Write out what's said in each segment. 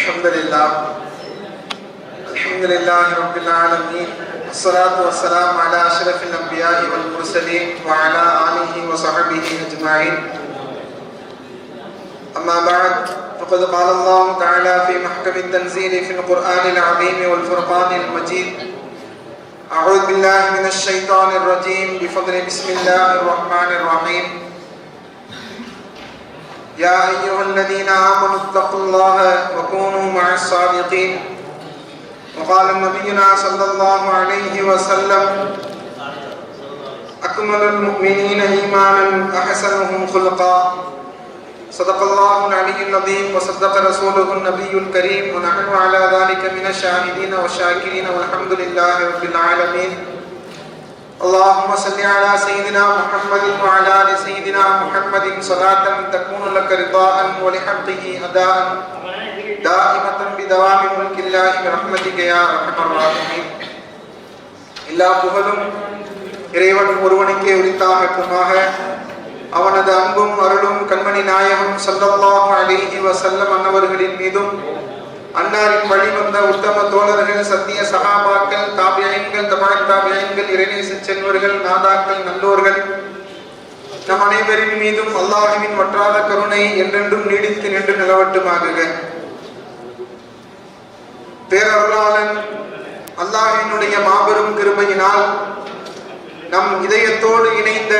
الحمد لله رب العالمين، الصلاة والسلام على أشرف الأنبياء والمرسلين وعلى آله وصحبه أجمعين. أما بعد، فقد قال الله تعالى في محكم التنزيل في القرآن العظيم والفرقان المجيد: أعوذ بالله من الشيطان الرجيم، بفضل بسم الله الرحمن الرحيم. يا أيها الذين آمنوا اتقوا الله وكونوا مع الصادقين. وقال نبينا صلى الله عليه وسلم: أكمل المؤمنين إيمانا أحسنهم خلقا. صدق الله العلي العظيم وصدق رسوله النبي الكريم، ونحن على ذلك من الشاهدين والشاكرين، والحمد لله رب العالمين. اللهم صل على سيدنا محمد وعلى آل سيدنا محمد صلاة تكون لك رضاء ولحقه أداء دائمة بدوام ملك الله برحمتك يا أرحم الراحمين. எல்லா புகழும் இறைவன் ஒருவனுக்கே உரித்தாகட்டுமாக. அவனது அன்பும் அருளும் கண்மணி நாயகம் ஸல்லல்லாஹு அலைஹி வஸல்லம் அன்னவர்களின் மீதும், அன்னாரின் வழிவந்த உத்தம தோழர்கள், சத்திய சஹாபாக்கள், தாபியீன்கள், தபஅத் தாபியீன்கள், இறைநேச செல்வர்கள், நாதாக்கள், நல்லோர்கள், நம் அனைவரின் மீதும் அல்லாஹ்வின் வற்றாத கருணை என்றென்றும் நீடித்து நின்று நிலவட்டுமாக. பேரருளாளன் அல்லாஹ்வினுடைய மாபெரும் கிருபையினால் நம் இதயத்தோடு இணைந்த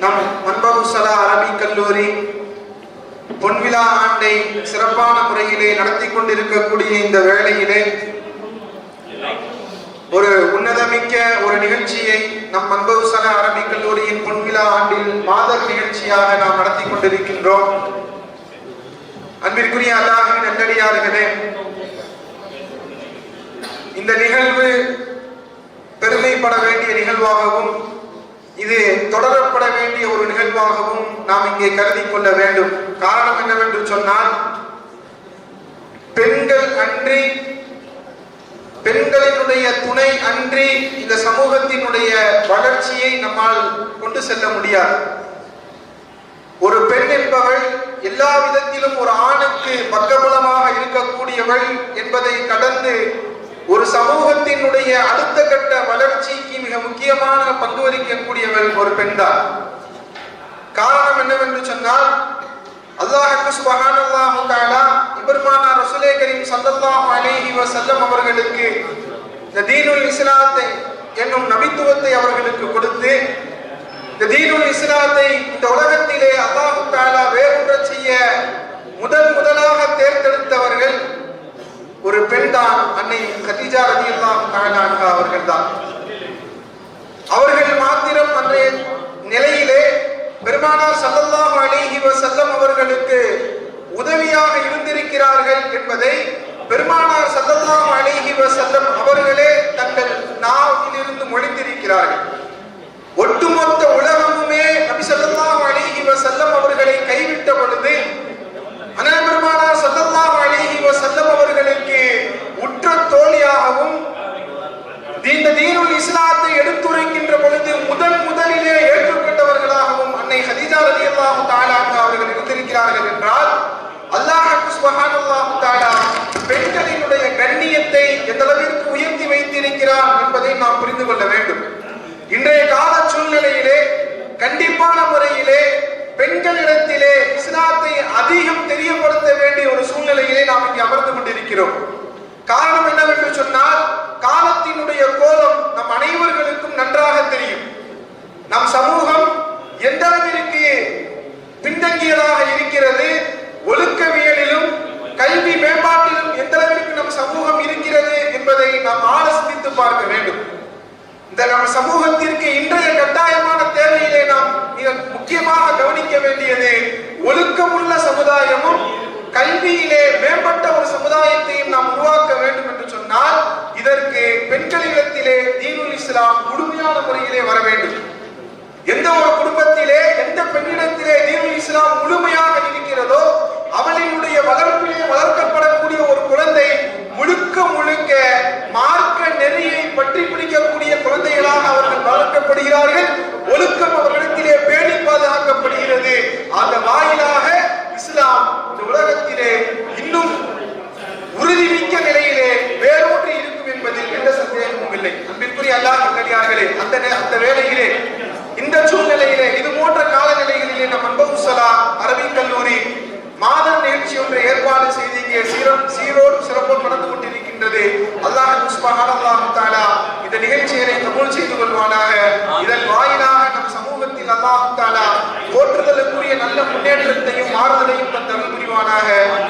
நம் மன்பகுசலா அரபிக் கல்லூரி பொன்விழா ஆண்டை சிறப்பான முறையிலே நடத்தி கொண்டிருக்கக்கூடிய இந்த வேளையிலே ஒரு உன்னதமிக்க ஒரு நிகழ்ச்சியை நம் மன்பகுசலா அரபிக் கல்லூரியின் பொன்விழா ஆண்டில் மாதர் நிகழ்ச்சியாக நாம் நடத்தி கொண்டிருக்கின்றோம். அன்பிற்குரிய அல்லாஹ்வின் நல்லடியார்களே, இந்த நிகழ்வு பெருமைப்பட வேண்டிய நிகழ்வாகவும் இது தொடரப்பட வேண்டிய ஒரு நிகழ்வாகவும் நாம் இங்கே கருதி கொள்ள வேண்டும். காரணம் என்னவென்று சொன்னால், பெண்கள் அன்றி, பெண்களினுடைய துணை அன்றி இந்த சமூகத்தினுடைய வளர்ச்சியை நம்மால் கொண்டு செல்ல முடியாது. ஒரு பெண் என்பவள் எல்லா விதத்திலும் ஒரு ஆணுக்கு பக்கபலமாக இருக்கக்கூடியவள் என்பதை கடந்து ஒரு சமூகத்தினுடைய அடுத்த கட்ட வளர்ச்சிக்கு மிக முக்கியமான பங்கு வகிக்கக்கூடியவள் ஒரு பெண்தான். காரணம் என்னவென்று சொன்னால், அல்லாஹ் சுப்ஹானல்லாஹு தஆலா பெருமானார் ரசூலே கரீம் ஸல்லல்லாஹு அலைஹி வஸல்லம் அவர்களுக்கு இந்த தீனுல் இஸ்லாத்தை என்னும் நபித்துவத்தை அவர்களுக்கு கொடுத்து, இந்த தீனுல் இஸ்லாத்தை இந்த உலகத்திலே அல்லாஹ் தஆலா வேரூன்ற செய்ய முதலாக தேர்ந்தெடுத்தவர்கள் ஒரு பெண் தான், அன்னை கதீஜா ரலியல்லாஹு தஆலா அன்ஹா அவர்கள் தான். அவர்கள் மாத்திரம் அன்றைய நிலையிலே பெருமானார் ஸல்லல்லாஹு அலைஹி வஸல்லம் அவர்களுக்கு உதவியாக இருந்திருக்கிறார்கள் என்பதை பெருமானார் ஸல்லல்லாஹு அலைஹி வஸல்லம் அவர்களே தங்கள் நாவிலிருந்து மொழிந்திருக்கிறார்கள். ஒட்டுமொத்த உலகமுமே நபி ஸல்லல்லாஹு அலைஹி வஸல்லம் அவர்களை கைவிட்ட பொழுது அண்ணல் பெருமானார் ஸல்லல்லாஹு அலைஹி வஸல்லம் அவர்களுக்கு உற்ற தோழியாகவும் இந்த தீனுல் இஸ்லாத்தை எடுத்துரைக்கின்ற பொழுது முதலிலே ஏற்றுக்கொண்டவர்களாகவும் அன்னை கதீஜா ரலியல்லாஹு தஆலா அவர்கள் இருந்திருக்கிறார்கள் என்றால், அல்லாஹ் சுப்ஹானல்லாஹு தஆலா பெண்களினுடைய கண்ணியத்தை எந்த அளவிற்கு உயர்த்தி வைத்திருக்கிறார் என்பதை நாம் புரிந்து கொள்ள வேண்டும். இன்றைய கால சூழ்நிலையிலே கண்டிப்பான முறையிலே பெண்களிடத்திலே இஸ்லாத்தை அதிகம் தெரியப்படுத்த வேண்டிய ஒரு சூழ்நிலையிலே நாம் இங்கே அமர்ந்து கொண்டிருக்கிறோம். காரணம் என்னவென்று சொன்னால், காலத்தினுடைய கோலம் நம் அனைவர்களுக்கும் நன்றாக தெரியும். நம் சமூகம் எந்த அளவிற்கு பின்தங்கியதாக இருக்கிறது, ஒழுக்கவியலிலும் கல்வி மேம்பாட்டிலும் எந்த அளவிற்கு நம் சமூகம் இருக்கிறது என்பதை நாம் ஆழ சிந்தித்து பார்க்க வேண்டும். இந்த நம்ம சமூகத்திற்கு இன்றைய கட்டாயமான தேவையிலே நாம் மிக முக்கியமாக கவனிக்க வேண்டியது ஒழுக்கமுள்ள சமுதாயமும் கல்வியிலே மேம்பட்ட ஒரு சமுதாயத்தையும் நாம் உருவாக்க வேண்டும் என்று சொன்னால், இதற்கு பெண்களிடத்திலே தீனுல் இஸ்லாம் முழுமையான முறையிலே வர வேண்டும். எந்த ஒரு குடும்பத்திலே எந்த பெண்ணிடத்திலே தீனுல் இஸ்லாம் முழுமையாக இருக்கிறதோ அவளினுடைய வளர்ப்பிலே வளர்க்கப்படக்கூடிய ஒரு குழந்தை முழுக்க முழுக்க மார்க்க நெறியை பற்றி பிடிக்கக்கூடிய குழந்தைகளாக அவர்கள் வளர்க்கப்படுகிறார்கள். ஒழுக்கம் அவர்களிடத்திலே பேணி பாதுகாக்கப்படுகிறது. அந்த வாயிலாக இஸ்லாம் இந்த உலகத்திலே இன்னும் முடியவில்லை. அன்பிற்குரிய அல்லாஹ் நல்லடியார்களே, அந்த வேளையிலே, இந்த சூழ்நிலையிலே, இது போன்ற காலநிலைகளிலே நம் அன்பகுசலா அரபிக் கல்லூரி மாதர் நிகழ்ச்சி ஒன்றை ஏற்பாடு செய்து இங்கே சீரோடு சிறப்போடு நடந்து கொண்டிருக்கின்றது. அல்லாஹ் சுப்ஹானல்லாஹு தஆலா இந்த நிகழ்ச்சியை கபூல் செய்து கொள்வானாக. இதன் வாயிலாக நம் சமூகத்தில் அல்லாஹ் தஆலா போற்றுதலுக்குரிய நல்ல முன்னேற்றத்தையும் மாறுதலையும் தந்தருள் புரிவானாக.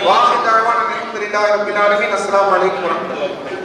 வாஹித் தஅவானா அல்ஹம்துலில்லாஹி ரப்பில் ஆலமீன். அஸ்ஸலாமு அலைக்கும் வரஹ்மத்துல்லாஹி.